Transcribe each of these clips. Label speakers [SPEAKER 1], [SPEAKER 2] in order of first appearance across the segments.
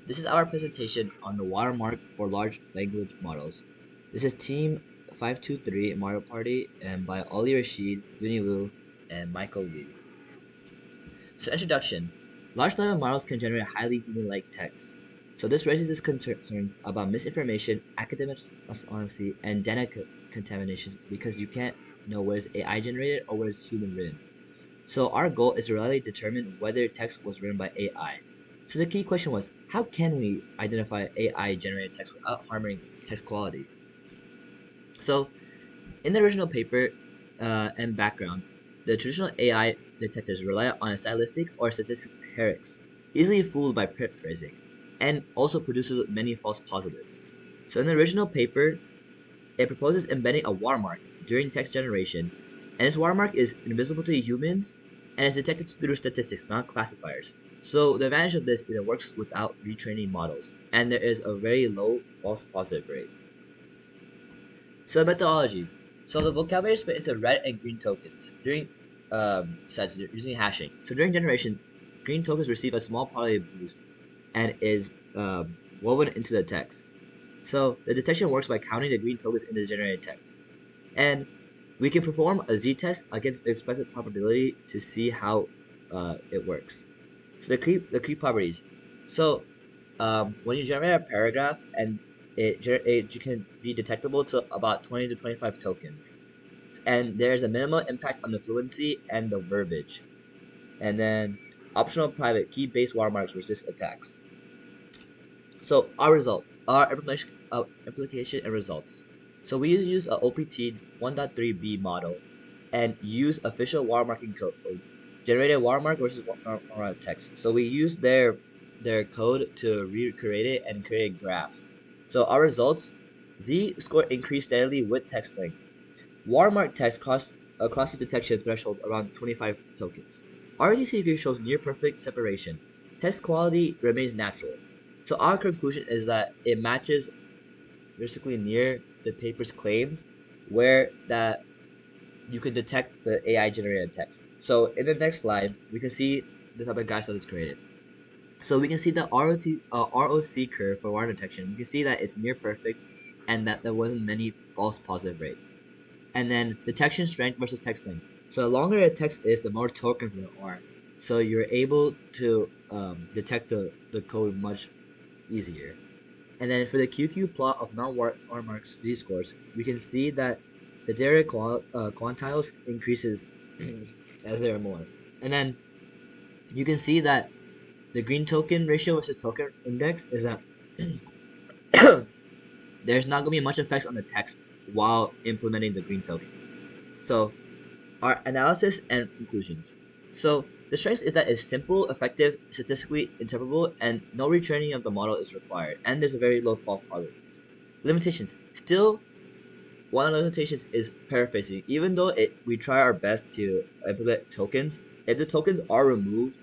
[SPEAKER 1] This is our presentation on the watermark for large language models. This is Team 523 Mario Party and by Ali Rashid, Vinny Wu, and Michael Lee. So introduction. Large language models can generate highly human-like text. So this raises concerns about misinformation, academic dishonesty, and data contamination because you can't know what is AI generated or what is human written. So our goal is to really determine whether text was written by AI. So the key question was, how can we identify AI generated text without harming text quality? So in the original paper and background, the traditional AI detectors rely on stylistic or statistical hierarchies, easily fooled by paraphrasing, and also produces many false positives. So in the original paper, it proposes embedding a watermark during text generation, and this watermark is invisible to humans and is detected through statistics, not classifiers. So the advantage of this is it works without retraining models, and there is a very low false positive rate. So methodology. So the vocabulary is split into red and green tokens during sets using hashing. So during generation, green tokens receive a small probability boost and is woven into the text. So the detection works by counting the green tokens in the generated text. And we can perform a z-test against the expected probability to see how it works. So the key properties. So when you generate a paragraph and it can be detectable to about 20 to 25 tokens. And there's a minimal impact on the fluency and the verbiage. And then optional private key-based watermarks resist attacks. So our application and results. So we use a OPT 1.3b model and use official watermarking code, generated watermark versus watermark text. So we use their code to recreate it and create graphs. So our results, Z score increased steadily with text length. Watermark text across the detection thresholds around 25 tokens. RTCQ shows near perfect separation. Text quality remains natural. So our conclusion is that it matches basically near the paper's claims where that you can detect the AI generated text. So in the next slide, we can see the type of graphs that it's created. So we can see the ROC curve for water detection. We can see that it's near perfect and that there wasn't many false positive rate. And then detection strength versus text length. So the longer the text is, the more tokens there are. So you're able to detect the code much easier. And then for the QQ plot of non-watermark z-scores, we can see that the data quantiles increases as there are more. And then you can see that the green token ratio versus token index is that there's not going to be much effects on the text while implementing the green tokens. So our analysis and conclusions. So the strength is that it's simple, effective, statistically interpretable, and no retraining of the model is required, and there's a very low false positives. Limitations. Still, one of the limitations is paraphrasing. Even though we try our best to implement tokens, if the tokens are removed,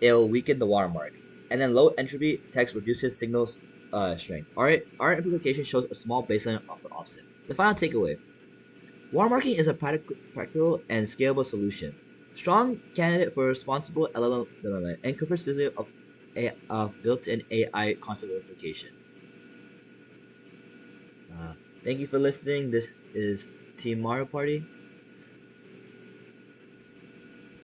[SPEAKER 1] it'll weaken the watermark. And then low entropy text reduces signal strength. Our implementation shows a small baseline of the offset. The final takeaway. Watermarking is a practical and scalable solution. Strong candidate for responsible LLM development and confers visibility of built-in AI concept verification. Uh, Thank you for listening. This is Team Mario Party.